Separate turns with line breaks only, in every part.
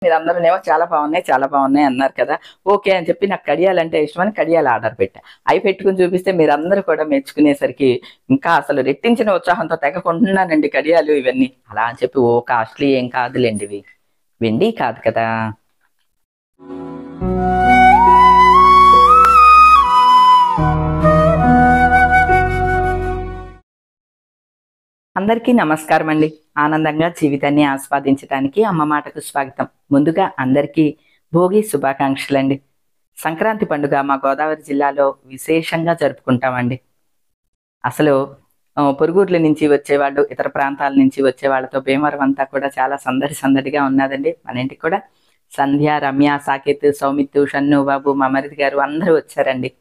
మీరందరూనేమో చాలా బాగున్నాయి అన్నారు కదా. ఓకే అని చెప్పి నాకు కడియాలంటే ఇష్టమని కడియాలు ఆర్డర్ పెట్టా. అవి పెట్టుకుని చూపిస్తే మీరందరూ కూడా మెచ్చుకునేసరికి ఇంకా అసలు రెట్టించిన ఉత్సాహంతో తెగ కొంటున్నానండి కడియాలు ఇవన్నీ. అలా అని చెప్పి ఓ కాస్ట్లీ ఏం కాదులేండి, ఇవి వెండి కాదు కదా. అందరికీ నమస్కారం అండి. ఆనందంగా జీవితాన్ని ఆస్వాదించడానికి అమ్మ మాటకు స్వాగతం. ముందుగా అందరికీ భోగి శుభాకాంక్షలండి. సంక్రాంతి పండుగ మా గోదావరి జిల్లాలో విశేషంగా జరుపుకుంటామండి. అసలు పొరుగుర్ల నుంచి వచ్చేవాళ్ళు, ఇతర ప్రాంతాల నుంచి వచ్చే వాళ్ళతో భీమవరం అంతా కూడా చాలా సందడిగా ఉన్నదండి. మన ఇంటికి కూడా సంధ్య, రమ్య, సాకేత్, సౌమిత్, షన్ను బాబు, మా మరిది గారు అందరూ వచ్చారండి.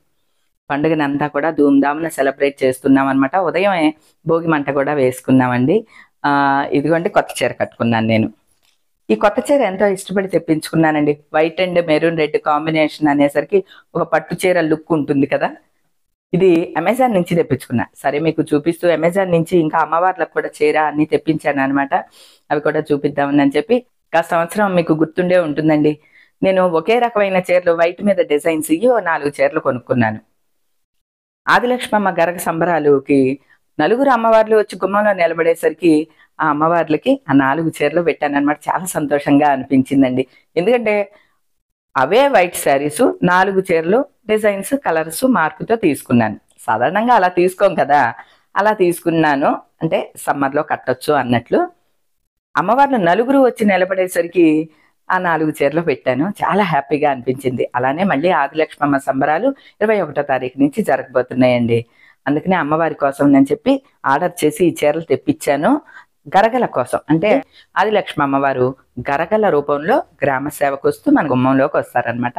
పండుగనంతా కూడా ధూమ్ధామ్న సెలబ్రేట్ చేస్తున్నాం అనమాట. ఉదయమే భోగి మంట కూడా వేసుకున్నామండి. ఇదిగోండి కొత్త చీర కట్టుకున్నాను నేను. ఈ కొత్త చీర ఎంతో ఇష్టపడి తెప్పించుకున్నానండి. White and maroon red combination అనేసరికి ఒక పట్టు చీర లుక్ ఉంటుంది కదా. ఇది అమెజాన్ నుంచి తెప్పించుకున్నా. సరే మీకు చూపిస్తూ అమెజాన్ నుంచి ఇంకా అమ్మవార్లకు కూడా చీర అన్ని తెప్పించాను అనమాట. అవి కూడా చూపిద్దామని చెప్పి సంవత్సరం మీకు గుర్తుండే ఉంటుందండి. నేను ఒకే రకమైన చీరలు వైట్ మీద డిజైన్స్ 4 చీరలు కొనుక్కున్నాను. ఆదిలక్ష్మమ్మ గరగ సంబరాలుకి నలుగురు అమ్మవార్లు వచ్చి గుమ్మంలో నిలబడేసరికి ఆ అమ్మవార్లకి ఆ 4 చీరలు పెట్టాను అనమాట. చాలా సంతోషంగా అనిపించిందండి. ఎందుకంటే అవే వైట్ శారీస్ 4 చీరలు డిజైన్స్ కలర్స్ మార్పుతో తీసుకున్నాను. సాధారణంగా అలా తీసుకోం కదా, అలా తీసుకున్నాను. అంటే సమ్మర్లో కట్టొచ్చు అన్నట్లు. అమ్మవార్లు నలుగురు వచ్చి నిలబడేసరికి ఆ 4 చీరలు పెట్టాను. చాలా హ్యాపీగా అనిపించింది. అలానే మళ్ళీ ఆదిలక్ష్మమ్మ సంబరాలు 21వ తారీఖు నుంచి జరగబోతున్నాయండి. అందుకనే అమ్మవారి కోసం నేను చెప్పి ఆర్డర్ చేసి ఈ చీరలు తెప్పించాను. గరగల కోసం, అంటే ఆదిలక్ష్మి అమ్మవారు గరగల రూపంలో గ్రామ సేవకు వస్తూ మన గుమ్మంలోకి వస్తారనమాట.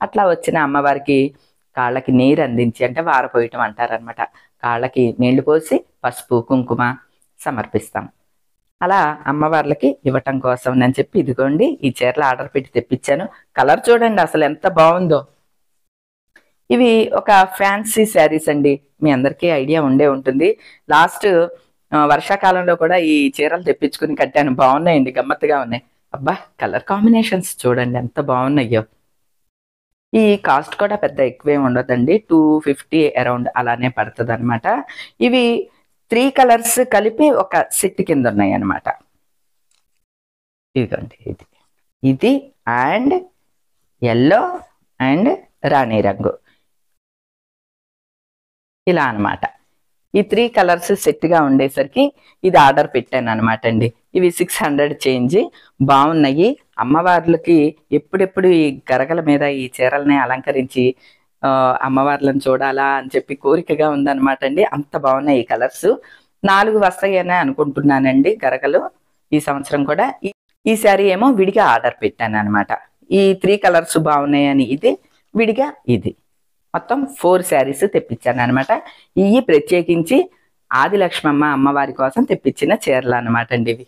అట్లా వచ్చిన అమ్మవారికి కాళ్ళకి నీరు అందించి, అంటే వారపోయటం అంటారనమాట. కాళ్ళకి నీళ్లు పోసి పసుపు కుంకుమ సమర్పిస్తాం. అలా అమ్మవార్లకి ఇవ్వటం కోసం నేను చెప్పి ఇదిగోండి ఈ చీరలు ఆర్డర్ పెట్టి తెప్పించాను. కలర్ చూడండి అసలు ఎంత బాగుందో. ఇవి ఒక ఫ్యాన్సీ శారీస్ అండి. మీ అందరికీ ఐడియా ఉండే ఉంటుంది. లాస్ట్ వర్షాకాలంలో కూడా ఈ చీరలు తెప్పించుకుని కట్టాను. బాగున్నాయండి, గమ్మత్తుగా ఉన్నాయి. అబ్బా, కలర్ కాంబినేషన్స్ చూడండి ఎంత బాగున్నాయో. ఈ కాస్ట్ కూడా పెద్ద ఎక్కువేం ఉండదండి, 250 అరౌండ్ అలానే పడుతుంది అనమాట. ఇవి 3 కలర్స్ కలిపి ఒక సెట్ కింద ఉన్నాయి అనమాట. ఇదిగోండి ఇది అండ్ ఎల్లో అండ్ రాణి రంగు, ఇలా అనమాట. ఈ 3 కలర్స్ సెట్గా ఉండేసరికి ఇది ఆర్డర్ పెట్టాను అనమాట అండి. ఇవి 600 చేంజ్. బాగున్నాయి. అమ్మవార్లకి ఎప్పుడెప్పుడు ఈ గరగల మీద ఈ చీరల్ని అలంకరించి అమ్మవార్లను చూడాలా అని చెప్పి కోరికగా ఉందన్నమాట అండి. అంత బాగున్నాయి ఈ కలర్స్. 4 వస్తాయని అనుకుంటున్నానండి గరగలు ఈ సంవత్సరం కూడా. ఈ శారీ ఏమో విడిగా ఆర్డర్ పెట్టాను అనమాట. ఈ 3 కలర్స్ బాగున్నాయని ఇది, విడిగా ఇది, మొత్తం 4 శారీస్ తెప్పించాను అనమాట. ఇవి ప్రత్యేకించి ఆదిలక్ష్మమ్మ అమ్మవారి కోసం తెప్పించిన చీరలు అనమాట అండి ఇవి.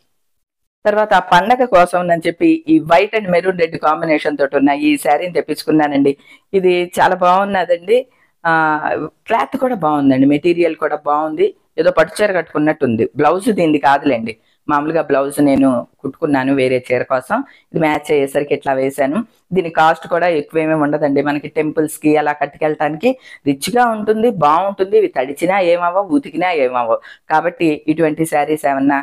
తర్వాత పండగ కోసం అని చెప్పి ఈ white and maroon red combination తోటి ఉన్న ఈ శారీని తెప్పించుకున్నానండి. ఇది చాలా బాగున్నదండి. క్లాత్ కూడా బాగుందండి, మెటీరియల్ కూడా బాగుంది. ఏదో పట్టు చీర కట్టుకున్నట్టు ఉంది. బ్లౌజ్ దీనిది కాదులేండి, మామూలుగా బ్లౌజ్ నేను కుట్టుకున్నాను వేరే చీర కోసం. ఇది మ్యాచ్ అయ్యేసరికి ఇట్లా వేశాను. దీని కాస్ట్ కూడా ఎక్కువేమీ ఉండదండి. మనకి టెంపుల్స్కి అలా కట్టుకెళ్ళటానికి రిచ్గా ఉంటుంది, బాగుంటుంది. ఇవి తడిచినా ఏమవో, ఉతికినా ఏమవో. కాబట్టి ఇటువంటి శారీస్ ఏమన్నా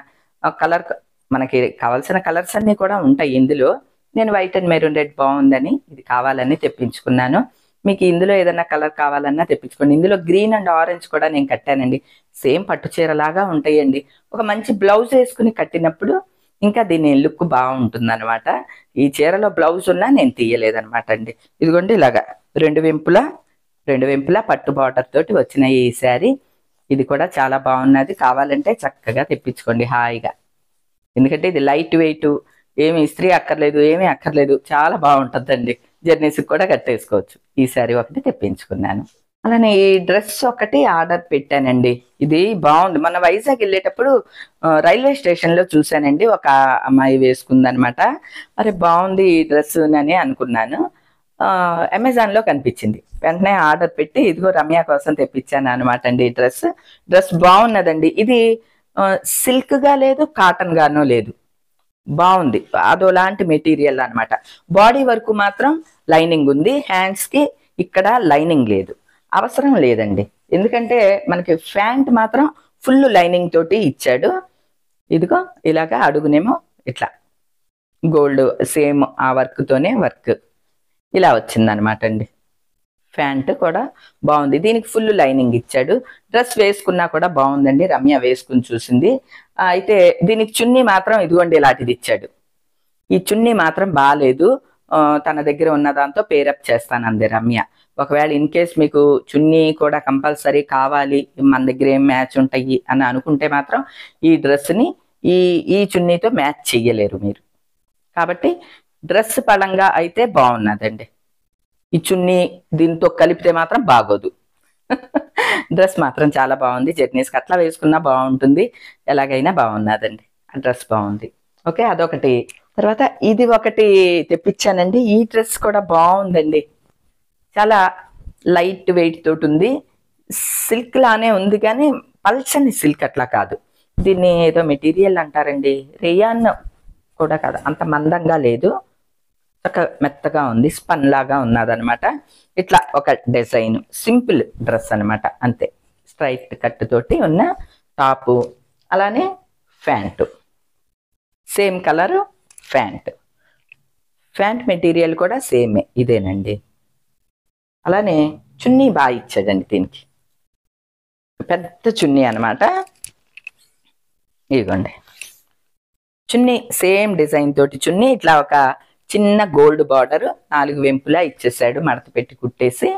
కలర్, మనకి కావాల్సిన కలర్స్ అన్నీ కూడా ఉంటాయి ఇందులో. నేను వైట్ అండ్ మెరూన్ రెడ్ బాగుందని ఇది కావాలని తెప్పించుకున్నాను. మీకు ఇందులో ఏదైనా కలర్ కావాలన్నా తెప్పించుకోండి. ఇందులో గ్రీన్ అండ్ ఆరెంజ్ కూడా నేను కట్టానండి. సేమ్ పట్టు చీర లాగా ఉంటాయండి. ఒక మంచి బ్లౌజ్ వేసుకుని కట్టినప్పుడు ఇంకా దీని లుక్ బాగుంటుంది అనమాట. ఈ చీరలో బ్లౌజ్ ఉన్నా నేను తీయలేదనమాట అండి. ఇదిగోండి ఇలాగా రెండు వెంపులా పట్టు బార్డర్ తోటి వచ్చిన ఈ శారీ. ఇది కూడా చాలా బాగున్నది. కావాలంటే చక్కగా తెప్పించుకోండి హాయిగా. ఎందుకంటే ఇది లైట్ వెయిట్, ఏమి ఇస్త్రీ అక్కర్లేదు, ఏమీ అక్కర్లేదు. చాలా బాగుంటుందండి. జర్నీస్కి కూడా కట్టేసుకోవచ్చు. ఈ శారీ ఒకటి తెప్పించుకున్నాను. అలానే ఈ డ్రెస్ ఒకటి ఆర్డర్ పెట్టానండి. ఇది బాగుంది. మన వైజాగ్ వెళ్ళేటప్పుడు రైల్వే స్టేషన్లో చూశానండి, ఒక అమ్మాయి వేసుకుందనమాట. అరే బాగుంది ఈ డ్రెస్ అని అనుకున్నాను. అమెజాన్లో కనిపించింది. వెంటనే ఆర్డర్ పెట్టి ఇదిగో రమ్య కోసం తెప్పించాను అనమాట అండి. ఈ డ్రెస్ బాగున్నదండి. ఇది సిల్క్గా లేదు, కాటన్ గానో లేదు, బాగుంది, అదోలాంటి మెటీరియల్ అన్నమాట. బాడీ వరకు మాత్రం లైనింగ్ ఉంది, హ్యాండ్స్ కి ఇక్కడ లైనింగ్ లేదు, అవసరం లేదండి. ఎందుకంటే మనకి ప్యాంట్ మాత్రం ఫుల్ లైనింగ్ తోటి ఇచ్చాడు. ఇదిగో ఇలాగా అడుగునేమో ఇట్లా గోల్డ్ సేమ్ ఆ వర్క్ తోనే వర్క్ ఇలా వచ్చిందనమాట అండి. ప్యాంట్ కూడా బాగుంది, దీనికి ఫుల్ లైనింగ్ ఇచ్చాడు. డ్రెస్ వేసుకున్నా కూడా బాగుందండి, రమ్య వేసుకుని చూసింది. అయితే దీనికి చున్నీ మాత్రం ఇదిగోండి ఇలాంటిది ఇచ్చాడు. ఈ చున్నీ మాత్రం బాగాలేదు, తన దగ్గర ఉన్న దాంతో పేరప్ చేస్తానంది రమ్య. ఒకవేళ ఇన్ కేస్ మీకు చున్నీ కూడా కంపల్సరీ కావాలి, మన దగ్గర ఏం మ్యాచ్ ఉంటాయి అని అనుకుంటే మాత్రం ఈ డ్రెస్ని ఈ చున్నీతో మ్యాచ్ చెయ్యలేరు మీరు. కాబట్టి డ్రెస్ పరంగా అయితే బాగున్నదండి, ఈ చున్నీ దీంతో కలిపితే మాత్రం బాగోదు. డ్రెస్ మాత్రం చాలా బాగుంది, జర్నీస్కి అట్లా వేసుకున్నా బాగుంటుంది, ఎలాగైనా బాగున్నదండి. ఆ డ్రెస్ బాగుంది. ఓకే, అదొకటి. తర్వాత ఇది ఒకటి తెప్పించానండి. ఈ డ్రెస్ కూడా బాగుందండి, చాలా లైట్ వెయిట్ తోటి ఉంది. సిల్క్ లానే ఉంది కానీ పల్చని సిల్క్ అట్లా కాదు, దీన్ని ఏదో మెటీరియల్ అంటారండి, రేయాన్ కూడా కాదు, అంత మందంగా లేదు, చక్కగా మెత్తగా ఉంది, స్పన్ లాగా ఉన్నదనమాట. ఇట్లా ఒక డిజైన్ సింపుల్ డ్రెస్ అనమాట, అంతే. స్ట్రైట్ కట్ తోటి ఉన్న టాపు, అలానే pant same colour, pant material కూడా సేమే ఇదేనండి. అలానే చున్నీ బాగా ఇచ్చాడండి, దీనికి పెద్ద చున్నీ అనమాట. ఇదిగోండి చున్నీ సేమ్ డిజైన్ తోటి చున్నీ, ఇట్లా ఒక చిన్న గోల్డ్ బార్డర్ 4 వెంపులా ఇచ్చేసాడు, మడత పెట్టి కుట్టేసి.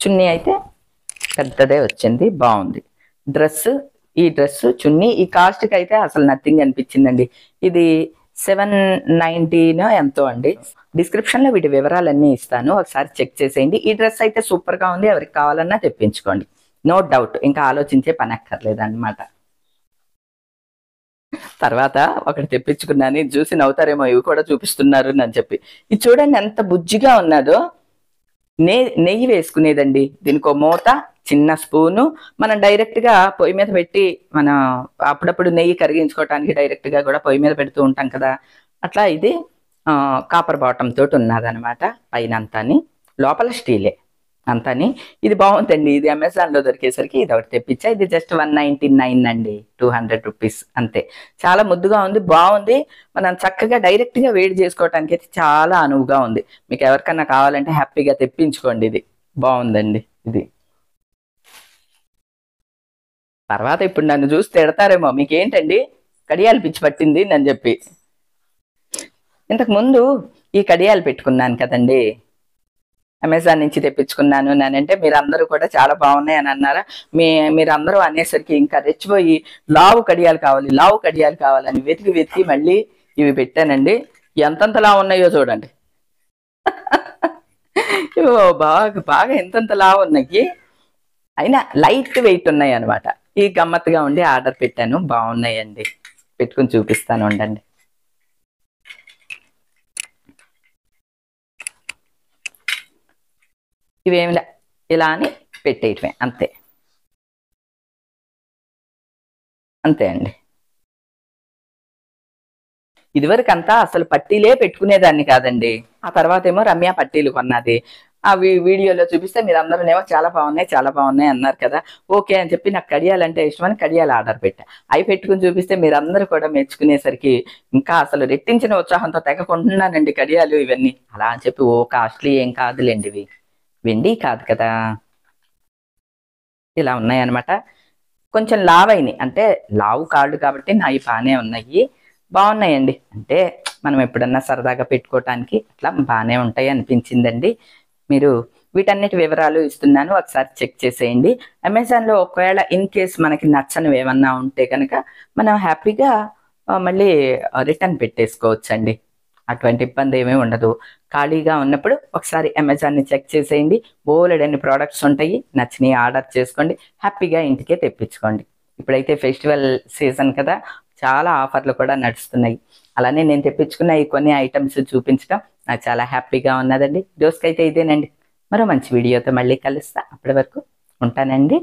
చున్నీ అయితే పెద్దదే వచ్చింది, బాగుంది డ్రెస్. ఈ డ్రెస్ చున్నీ ఈ కాస్ట్కి అయితే అసలు నథింగ్ అనిపించిందండి. ఇది 790 ఎంతో అండి. డిస్క్రిప్షన్లో వీటి వివరాలన్నీ ఇస్తాను, ఒకసారి చెక్ చేసేయండి. ఈ డ్రెస్ అయితే సూపర్గా ఉంది, ఎవరికి కావాలన్నా తెప్పించుకోండి, నో డౌట్, ఇంకా ఆలోచించే పని అక్కర్లేదు అనమాట. తర్వాత ఒకటి తెప్పించుకున్నాను, ఇది చూసి నవ్వుతారేమో, ఇవి కూడా చూపిస్తున్నారు అని చెప్పి. ఇది చూడండి ఎంత బుజ్జిగా ఉన్నదో, నెయ్యి వేసుకునేదండి. దీనికి ఒక మూత, చిన్న స్పూను, మనం డైరెక్ట్గా పొయ్యి మీద పెట్టి మనం అప్పుడప్పుడు నెయ్యి కరిగించుకోవటానికి డైరెక్ట్గా కూడా పొయ్యి మీద పెడుతూ ఉంటాం కదా, అట్లా ఇది కాపర్ బాటమ్ తోటి ఉన్నదనమాట. పైన అంతాని, లోపల స్టీలే అంతాని. ఇది బాగుందండి, ఇది అమెజాన్లో దొరికేసరికి ఇది ఒకటి తెప్పించా. ఇది జస్ట్ 199 అండి, 200 రూపీస్ అంతే. చాలా ముద్దుగా ఉంది, బాగుంది. మనం చక్కగా డైరెక్ట్గా వేడి చేసుకోవటానికి అయితే చాలా అనువుగా ఉంది. మీకు ఎవరికన్నా కావాలంటే హ్యాపీగా తెప్పించుకోండి, ఇది బాగుందండి. ఇది తర్వాత ఇప్పుడు నన్ను చూసి తిడతారేమో, మీకేంటండి కడియాలు పిచ్చి పట్టింది అని చెప్పి. ఇంతకు ముందు ఈ కడియాలు పెట్టుకున్నాను కదండి, అమెజాన్ నుంచి తెప్పించుకున్నాను అంటే మీరందరూ కూడా చాలా బాగున్నాయి అని అన్నారా. మీరందరూ అనేసరికి ఇంకా రెచ్చిపోయి లావు కడియాలు కావాలని వెతికి మళ్ళీ ఇవి పెట్టానండి. ఎంతంత లావు ఉన్నాయో చూడండి. బాగా ఎంతంత లావు ఉన్నాయి, అయినా లైట్ వెయిట్ ఉన్నాయి అనమాట. ఈ గమ్మత్తుగా ఉండి ఆర్డర్ పెట్టాను, బాగున్నాయండి, పెట్టుకుని చూపిస్తాను ఉండండి. ఇవేమి ఇలా అని పెట్టేయటమే, అంతే అండి. ఇదివరకు అంతా అసలు పట్టీలే పెట్టుకునేదాన్ని కాదండి. ఆ తర్వాత ఏమో రమ్య పట్టీలు కొన్నది. ఆ వీడియోలో చూపిస్తే మీరు అందరూనేమో చాలా బాగున్నాయి అన్నారు కదా. ఓకే అని చెప్పి నాకు కడియాలంటే ఇష్టమని కడియాలు ఆర్డర్ పెట్టా. అవి పెట్టుకుని చూపిస్తే మీరందరూ కూడా మెచ్చుకునేసరికి ఇంకా అసలు రెట్టించిన ఉత్సాహంతో తెగ కొంటున్నానండి కడియాలు ఇవన్నీ. అలా అని చెప్పి ఓ కాస్ట్లీ ఏం కాదులేండి, ఇవి వెండి కాదు కదా. ఇలా ఉన్నాయన్నమాట. కొంచెం లావైనాయి, అంటే లావు కాళ్ళు కాబట్టి నాయి బాగానే ఉన్నాయి, బాగున్నాయండి. అంటే మనం ఎప్పుడన్నా సరదాగా పెట్టుకోవటానికి అట్లా బాగానే ఉంటాయి అనిపించిందండి. మీరు వీటన్నిటి వివరాలు ఇస్తున్నాను, ఒకసారి చెక్ చేసేయండి. అమెజాన్లో ఒకవేళ ఇన్ కేస్ మనకి నచ్చనివి ఏమన్నా ఉంటే కనుక మనం హ్యాపీగా మళ్ళీ రిటర్న్ పెట్టేసుకోవచ్చండి, అటువంటి ఇబ్బంది ఏమీ ఉండదు. ఖాళీగా ఉన్నప్పుడు ఒకసారి అమెజాన్ని చెక్ చేసేయండి, బోలెడన్ని ప్రోడక్ట్స్ ఉంటాయి, నచ్చినవి ఆర్డర్ చేసుకోండి, హ్యాపీగా ఇంటికే తెప్పించుకోండి. ఇప్పుడైతే ఫెస్టివల్ సీజన్ కదా, చాలా ఆఫర్లు కూడా నడుస్తున్నాయి. అలానే నేను తెప్పించుకున్న ఈ కొన్ని ఐటమ్స్ చూపించడం నాకు చాలా హ్యాపీగా ఉన్నదండి. రోజుకైతే ఇదేనండి, మరో మంచి వీడియోతో మళ్ళీ కలుస్తా. అప్పటి వరకు ఉంటానండి.